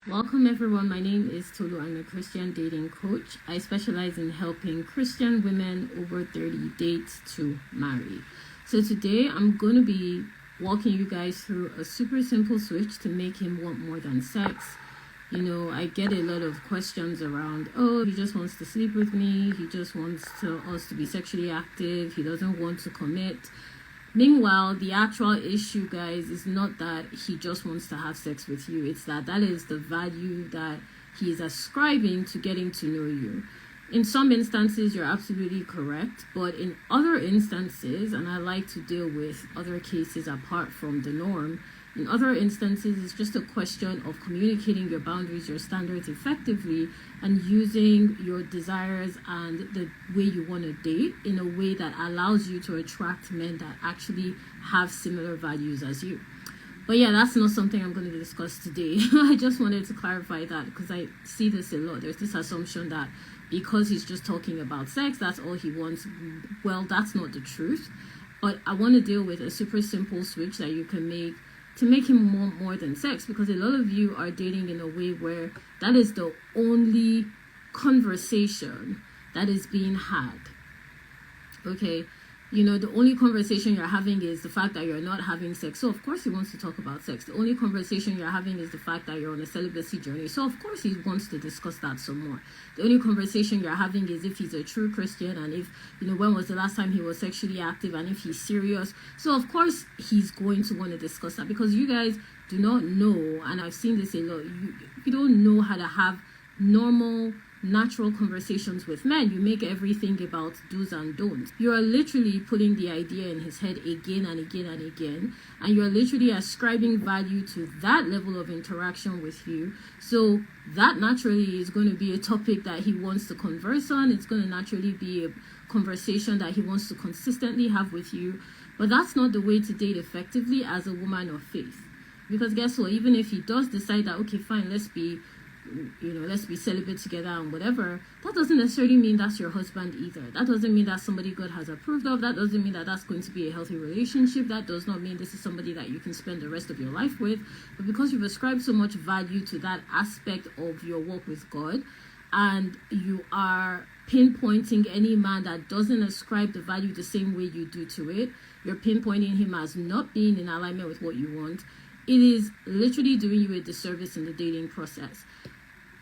Welcome everyone, my name is Tolu. I'm a Christian dating coach. I specialize in helping Christian women over 30 date to marry. So today I'm going to be walking you guys through a super simple switch to make him want more than sex. You know, I get a lot of questions around, oh, he just wants to sleep with me, he just wants us to be sexually active, he doesn't want to commit. Meanwhile, the actual issue, guys, is not that he just wants to have sex with you. It's that is the value that he is ascribing to getting to know you. In some instances, you're absolutely correct. But in other instances, and I like to deal with other cases apart from the norm, in other instances, it's just a question of communicating your boundaries, your standards effectively, and using your desires and the way you want to date in a way that allows you to attract men that actually have similar values as you. But yeah, that's not something I'm going to discuss today. I just wanted to clarify that because I see this a lot. There's this assumption that because he's just talking about sex, that's all he wants. Well, that's not the truth. But I want to deal with a super simple switch that you can make to make him want more than sex, because a lot of you are dating in a way where that is the only conversation that is being had. Okay, you know, the only conversation you're having is the fact that you're not having sex, so of course he wants to talk about sex. The only conversation you're having is the fact that you're on a celibacy journey, so of course he wants to discuss that some more. The only conversation you're having is if he's a true Christian, and if, you know, when was the last time he was sexually active, and if he's serious. So of course he's going to want to discuss that, because you guys do not know, and I've seen this a lot, you don't know how to have normal, natural conversations with men. You make everything about do's and don'ts. You are literally putting the idea in his head again and again and again, and you're literally ascribing value to that level of interaction with you. So that naturally is going to be a topic that he wants to converse on. It's going to naturally be a conversation that he wants to consistently have with you. But that's not the way to date effectively as a woman of faith. Because guess what? Even if he does decide that, okay, fine, let's be celibate together and whatever, that doesn't necessarily mean that's your husband either. That doesn't mean that's somebody God has approved of. That doesn't mean that that's going to be a healthy relationship. That does not mean this is somebody that you can spend the rest of your life with. But because you've ascribed so much value to that aspect of your walk with God, and you are pinpointing any man that doesn't ascribe the value the same way you do to it, you're pinpointing him as not being in alignment with what you want. It is literally doing you a disservice in the dating process.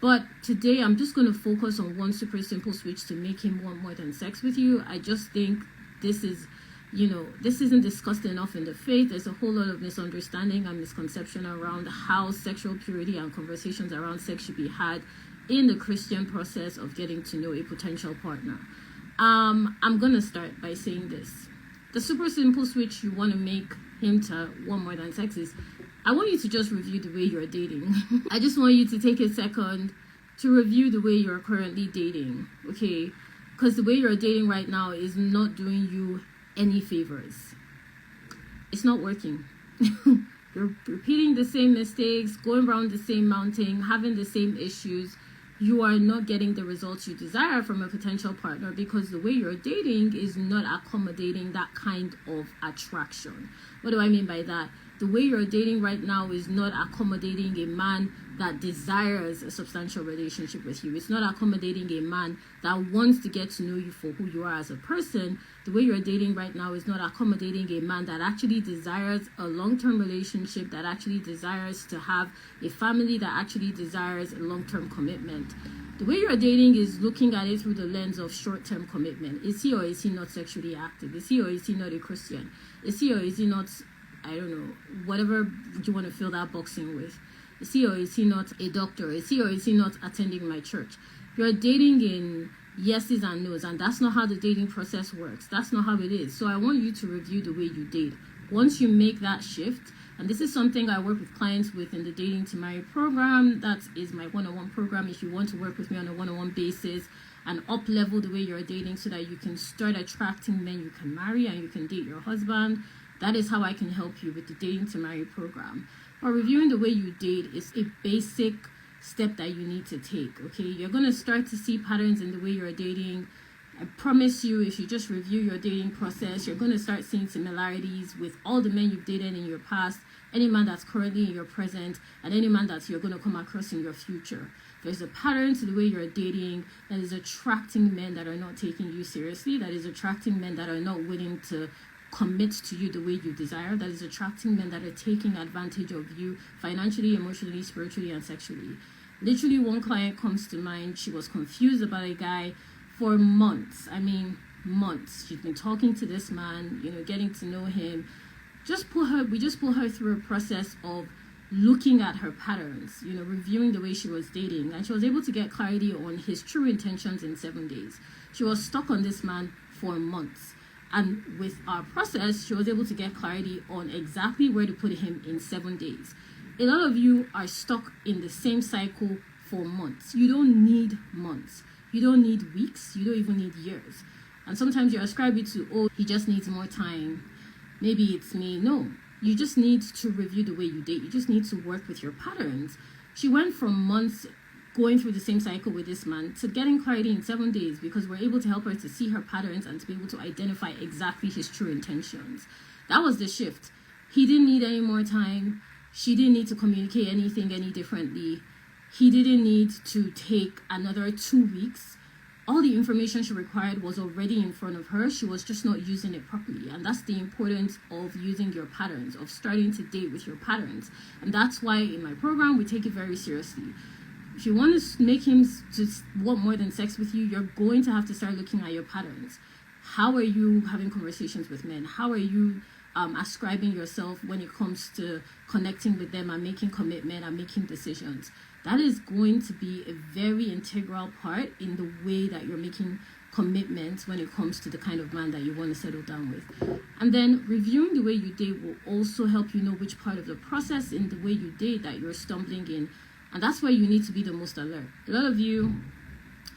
But today I'm just going to focus on one super simple switch to make him want more than sex with you. I just think this isn't discussed enough in the faith. There's a whole lot of misunderstanding and misconception around how sexual purity and conversations around sex should be had in the Christian process of getting to know a potential partner. I'm going to start by saying this. The super simple switch you want to make him to want more than sex is, I want you to just review the way you're dating. I just want you to take a second to review the way you're currently dating, okay? Because the way you're dating right now is not doing you any favors. It's not working. You're repeating the same mistakes, going around the same mountain, having the same issues. You are not getting the results you desire from a potential partner because the way you're dating is not accommodating that kind of attraction. What do I mean by that? The way you're dating right now is not accommodating a man that desires a substantial relationship with you. It's not accommodating a man that wants to get to know you for who you are as a person. The way you're dating right now is not accommodating a man that actually desires a long-term relationship, that actually desires to have a family, that actually desires a long-term commitment. The way you're dating is looking at it through the lens of short-term commitment. Is he or is he not sexually active? Is he or is he not a Christian? Is he or is he not, I don't know, whatever you want to fill that box in with? Is he or is he not a doctor? Is he or is he not attending my church? You're dating in yeses and nos, and that's not how the dating process works. That's not how it is. So I want you to review the way you date. Once you make that shift, and this is something I work with clients with in the Dating to Marry program. That is my one-on-one program. If you want to work with me on a one-on-one basis and up-level the way you're dating so that you can start attracting men you can marry and you can date your husband, that is how I can help you with the Dating to Marry program. But reviewing the way you date is a basic step that you need to take, okay? You're going to start to see patterns in the way you're dating. I promise you, if you just review your dating process, you're going to start seeing similarities with all the men you've dated in your past. any man that's currently in your present, and any man that you're going to come across in your future. There's a pattern to the way you're dating that is attracting men that are not taking you seriously, that is attracting men that are not willing to commit to you the way you desire, that is attracting men that are taking advantage of you financially, emotionally, spiritually, and sexually. Literally, one client comes to mind. She was confused about a guy for months. I mean, months. She's been talking to this man, getting to know him. We just put her through a process of looking at her patterns, reviewing the way she was dating, and she was able to get clarity on his true intentions in 7 days. She was stuck on this man for months. And with our process, she was able to get clarity on exactly where to put him in 7 days. A lot of you are stuck in the same cycle for months. You don't need months. You don't need weeks. You don't even need years. And sometimes you ascribe it to, oh, he just needs more time. Maybe it's me. No, you just need to review the way you date. You just need to work with your patterns. She went from months going through the same cycle with this man to getting clarity in 7 days because we're able to help her to see her patterns and to be able to identify exactly his true intentions. That was the shift. He didn't need any more time. She didn't need to communicate anything any differently. He didn't need to take another 2 weeks. All the information she required was already in front of her. She was just not using it properly. And that's the importance of using your patterns, of starting to date with your patterns. And that's why in my program, we take it very seriously. If you want to make him just want more than sex with you, you're going to have to start looking at your patterns. How are you having conversations with men? How are you ascribing yourself when it comes to connecting with them and making commitment and making decisions? That is going to be a very integral part in the way that you're making commitments when it comes to the kind of man that you want to settle down with. And then reviewing the way you date will also help you know which part of the process in the way you date that you're stumbling in. And that's where you need to be the most alert. A lot of you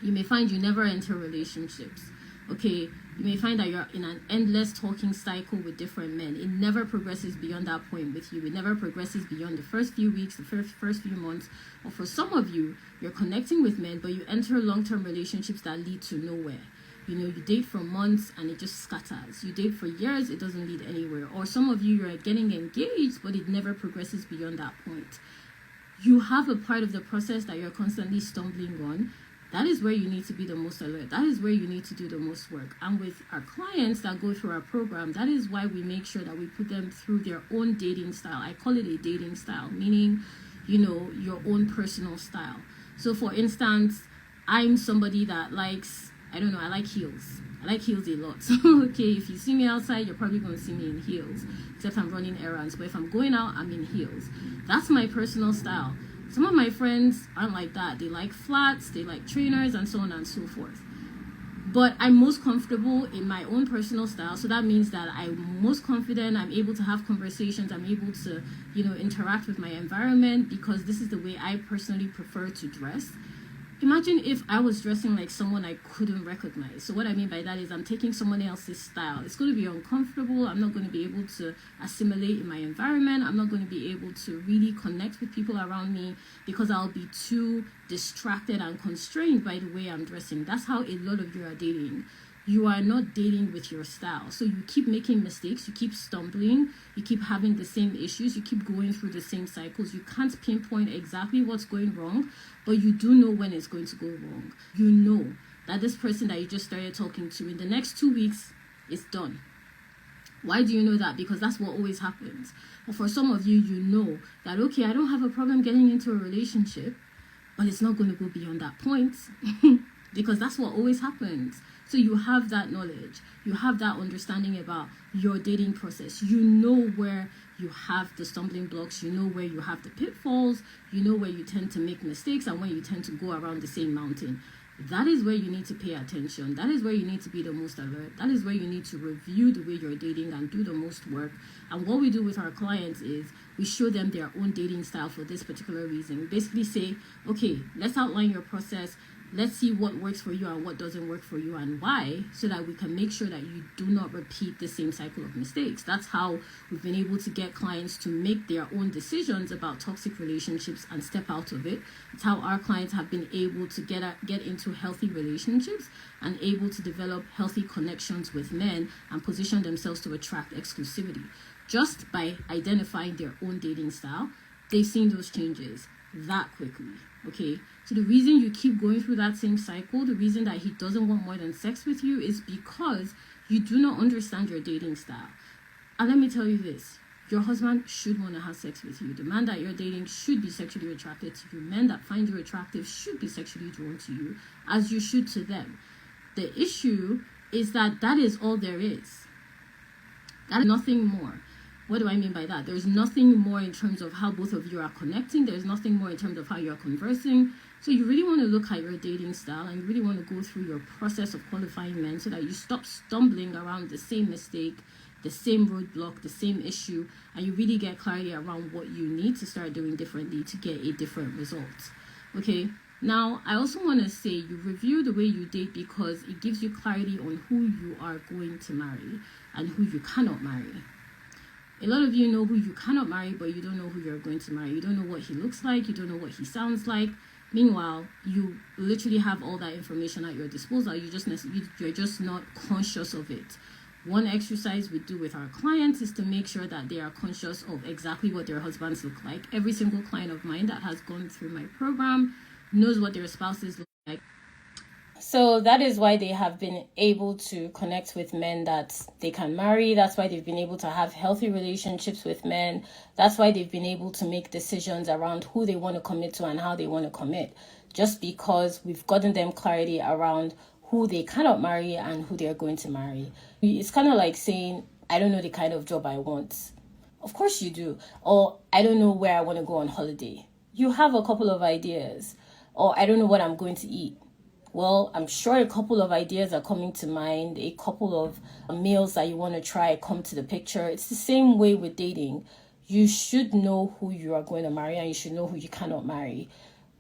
may find you never enter relationships. Okay, you may find that you're in an endless talking cycle with different men. It never progresses beyond that point with you. It never progresses beyond the first few weeks, the first few months. Or for some of you, you're connecting with men, but you enter long-term relationships that lead to nowhere. You date for months and it just scatters. You date for years, it doesn't lead anywhere. Or some of you, you're getting engaged, but it never progresses beyond that point. You have a part of the process that you're constantly stumbling on. That is where you need to be the most alert. That is where you need to do the most work. And with our clients that go through our program, that is why we make sure that we put them through their own dating style. I call it a dating style, meaning, your own personal style. So for instance, I'm somebody that likes, I like heels. I like heels a lot. So, okay, if you see me outside, you're probably going to see me in heels, except I'm running errands. But if I'm going out, I'm in heels. That's my personal style. Some of my friends aren't like that. They like flats, they like trainers, and so on and so forth. But I'm most comfortable in my own personal style. So that means that I'm most confident. I'm able to have conversations. I'm able to, interact with my environment because this is the way I personally prefer to dress. Imagine if I was dressing like someone I couldn't recognize. So what I mean by that is I'm taking someone else's style. It's going to be uncomfortable. I'm not going to be able to assimilate in my environment. I'm not going to be able to really connect with people around me because I'll be too distracted and constrained by the way I'm dressing. That's how a lot of you are dating. You are not dating with your style. So you keep making mistakes, you keep stumbling, you keep having the same issues, you keep going through the same cycles. You can't pinpoint exactly what's going wrong, but you do know when it's going to go wrong. You know that this person that you just started talking to in the next 2 weeks is done. Why do you know that? Because that's what always happens. Or for some of you, you know that, okay, I don't have a problem getting into a relationship, but it's not going to go beyond that point because that's what always happens. So you have that knowledge, you have that understanding about your dating process. You know where you have the stumbling blocks, you know where you have the pitfalls, you know where you tend to make mistakes and where you tend to go around the same mountain. That is where you need to pay attention. That is where you need to be the most alert. That is where you need to review the way you're dating and do the most work. And what we do with our clients is we show them their own dating style for this particular reason. We basically say, okay, let's outline your process. Let's see what works for you and what doesn't work for you and why, so that we can make sure that you do not repeat the same cycle of mistakes. That's how we've been able to get clients to make their own decisions about toxic relationships and step out of it. It's how our clients have been able to get into healthy relationships and able to develop healthy connections with men and position themselves to attract exclusivity. just by identifying their own dating style, they've seen those changes that quickly. Okay, so the reason you keep going through that same cycle, the reason that he doesn't want more than sex with you, is because you do not understand your dating style. And let me tell you this, your husband should want to have sex with you. The man that you're dating should be sexually attracted to you. Men that find you attractive should be sexually drawn to you, as you should to them. The issue is that is all there is. That is nothing more. What do I mean by that? There's nothing more in terms of how both of you are connecting. There's nothing more in terms of how you're conversing. So you really want to look at your dating style, and you really want to go through your process of qualifying men so that you stop stumbling around the same mistake, the same roadblock, the same issue, and you really get clarity around what you need to start doing differently to get a different result. Okay? Now, I also want to say you review the way you date because it gives you clarity on who you are going to marry and who you cannot marry. A lot of you know who you cannot marry, but you don't know who you're going to marry. You don't know what he looks like. You don't know what he sounds like. Meanwhile, you literally have all that information at your disposal. You're just not conscious of it. One exercise we do with our clients is to make sure that they are conscious of exactly what their husbands look like. Every single client of mine that has gone through my program knows what their spouses look like. So that is why they have been able to connect with men that they can marry. That's why they've been able to have healthy relationships with men. That's why they've been able to make decisions around who they want to commit to and how they want to commit. Just because we've gotten them clarity around who they cannot marry and who they're going to marry. It's kind of like saying, I don't know the kind of job I want. Of course you do. Or I don't know where I want to go on holiday. You have a couple of ideas. Or I don't know what I'm going to eat. Well, I'm sure a couple of ideas are coming to mind. A couple of meals that you want to try come to the picture. It's the same way with dating. You should know who you are going to marry and you should know who you cannot marry.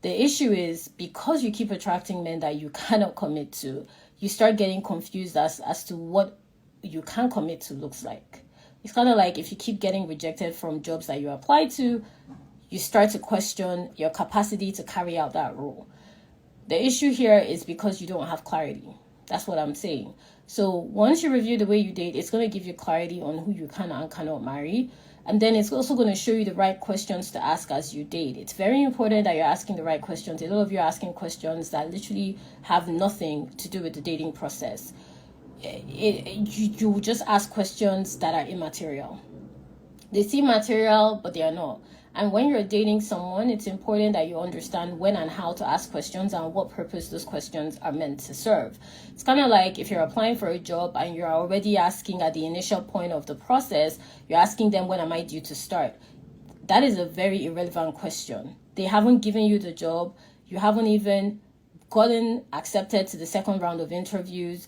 The issue is because you keep attracting men that you cannot commit to, you start getting confused as to what you can commit to looks like. It's kind of like if you keep getting rejected from jobs that you apply to, you start to question your capacity to carry out that role. The issue here is because you don't have clarity. That's what I'm saying. So once you review the way you date, it's going to give you clarity on who you can and cannot marry. And then it's also going to show you the right questions to ask as you date. It's very important that you're asking the right questions. A lot of you are asking questions that literally have nothing to do with the dating process. You just ask questions that are immaterial. They seem material, but they are not. And when you're dating someone, it's important that you understand when and how to ask questions and what purpose those questions are meant to serve. It's kind of like if you're applying for a job and you're already asking at the initial point of the process, you're asking them, when am I due to start? That is a very irrelevant question. They haven't given you the job. You haven't even gotten accepted to the second round of interviews.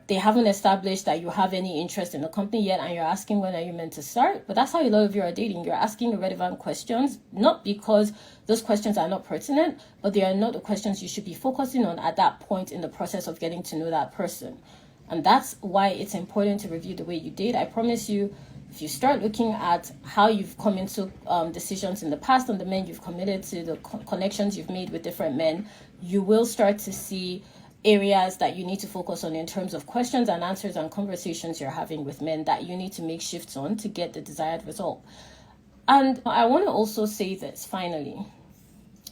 They haven't established that you have any interest in the company yet, and you're asking when are you meant to start. But that's how a lot of you are dating. You're asking irrelevant questions, not because those questions are not pertinent, but they are not the questions you should be focusing on at that point in the process of getting to know that person. And that's why it's important to review the way you date. I promise you, if you start looking at how you've come into decisions in the past and the men you've committed to, the connections you've made with different men, you will start to see areas that you need to focus on in terms of questions and answers and conversations you're having with men that you need to make shifts on to get the desired result. And I want to also say this, finally.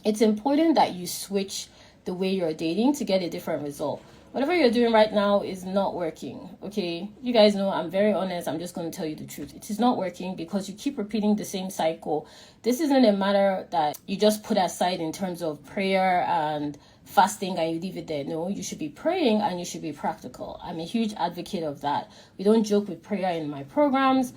It's important that you switch the way you're dating to get a different result. Whatever you're doing right now is not working, okay? You guys know I'm very honest. I'm just going to tell you the truth. It is not working because you keep repeating the same cycle. This isn't a matter that you just put aside in terms of prayer and fasting and you leave it there. No, you should be praying and you should be practical. I'm a huge advocate of that. We don't joke with prayer in my programs.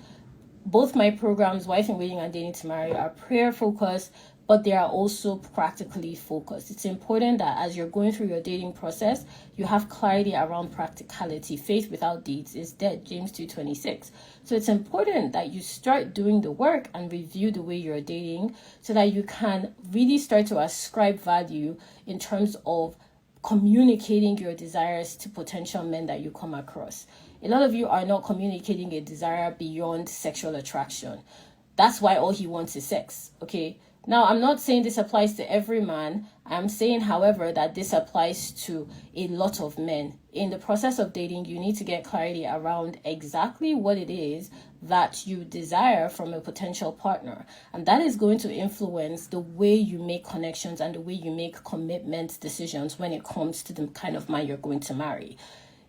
Both my programs, Wife in Waiting and Dating to Marry, are prayer focused, but they are also practically focused. It's important that as you're going through your dating process, you have clarity around practicality. Faith without deeds is dead, James 2:26. So it's important that you start doing the work and review the way you're dating so that you can really start to ascribe value in terms of communicating your desires to potential men that you come across. A lot of you are not communicating a desire beyond sexual attraction. That's why all he wants is sex, okay? Now, I'm not saying this applies to every man. I'm saying, however, that this applies to a lot of men. In the process of dating, you need to get clarity around exactly what it is that you desire from a potential partner. And that is going to influence the way you make connections and the way you make commitment decisions when it comes to the kind of man you're going to marry.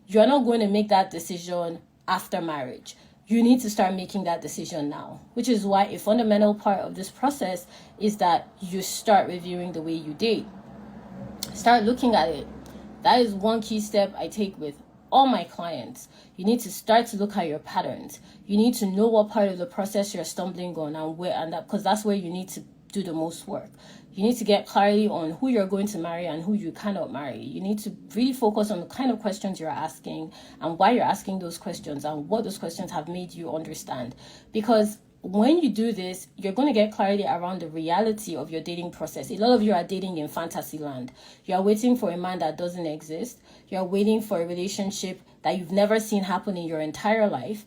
You're not going to make that decision after marriage. You need to start making that decision now, which is why a fundamental part of this process is that you start reviewing the way you date. Start looking at it. That is one key step I take with all my clients. You need to start to look at your patterns. You need to know what part of the process you're stumbling on and where, and that, because that's where you need to do the most work. You need to get clarity on who you're going to marry and who you cannot marry. You need to really focus on the kind of questions you're asking and why you're asking those questions and what those questions have made you understand. Because when you do this, you're going to get clarity around the reality of your dating process. A lot of you are dating in fantasy land. You are waiting for a man that doesn't exist. You're waiting for a relationship that you've never seen happen in your entire life,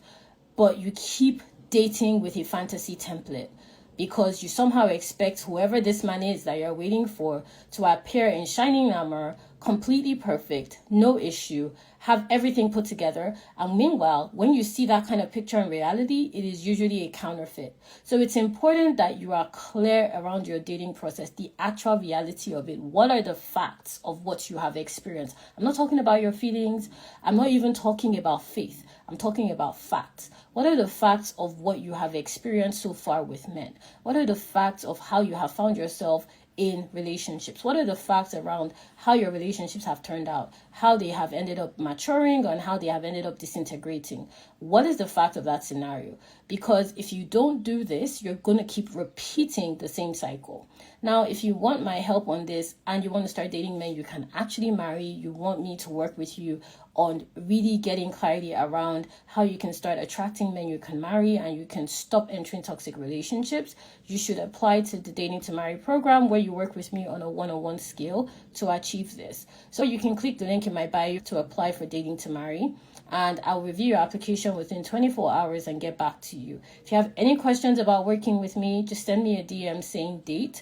but you keep dating with a fantasy template, because you somehow expect whoever this man is that you're waiting for to appear in shining armor, completely perfect, no issue, have everything put together. And meanwhile, when you see that kind of picture in reality, it is usually a counterfeit. So it's important that you are clear around your dating process, the actual reality of it. What are the facts of what you have experienced? I'm not talking about your feelings. I'm not even talking about faith. I'm talking about facts. What are the facts of what you have experienced so far with men? What are the facts of how you have found yourself in relationships? What are the facts around how your relationships have turned out, how they have ended up maturing, and how they have ended up disintegrating? What is the fact of that scenario? Because if you don't do this, you're going to keep repeating the same cycle. Now, if you want my help on this and you want to start dating men you can actually marry, you want me to work with you on really getting clarity around how you can start attracting men you can marry and you can stop entering toxic relationships, you should apply to the Dating to Marry program, where you work with me on a one-on-one scale to achieve this. So you can click the link in my bio to apply for Dating to Marry, and I'll review your application within 24 hours and get back to you. If you have any questions about working with me, just send me a DM saying date.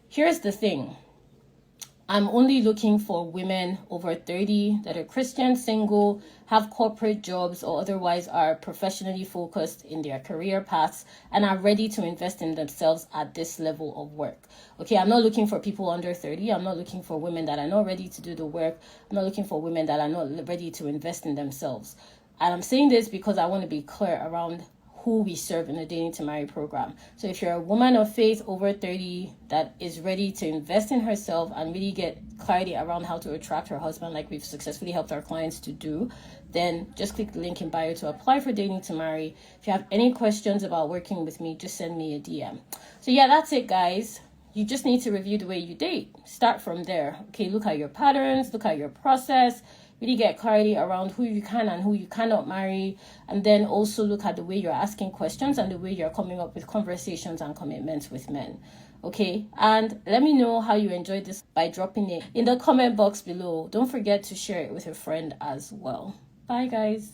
Here's the thing. I'm only looking for women over 30 that are Christian, single, have corporate jobs, or otherwise are professionally focused in their career paths and are ready to invest in themselves at this level of work. Okay, I'm not looking for people under 30. I'm not looking for women that are not ready to do the work. I'm not looking for women that are not ready to invest in themselves. And I'm saying this because I want to be clear around who we serve in the Dating to Marry program. So if you're a woman of faith over 30 that is ready to invest in herself and really get clarity around how to attract her husband, like we've successfully helped our clients to do, then just click the link in bio to apply for Dating to Marry. If you have any questions about working with me, just send me a DM. So yeah, that's it, guys. You just need to review the way you date. Start from there. Okay, look at your patterns, look at your process, really get clarity around who you can and who you cannot marry, and then also look at the way you're asking questions and the way you're coming up with conversations and commitments with men. Okay, and let me know how you enjoyed this by dropping it in the comment box below. Don't forget to share it with a friend as well. Bye, guys.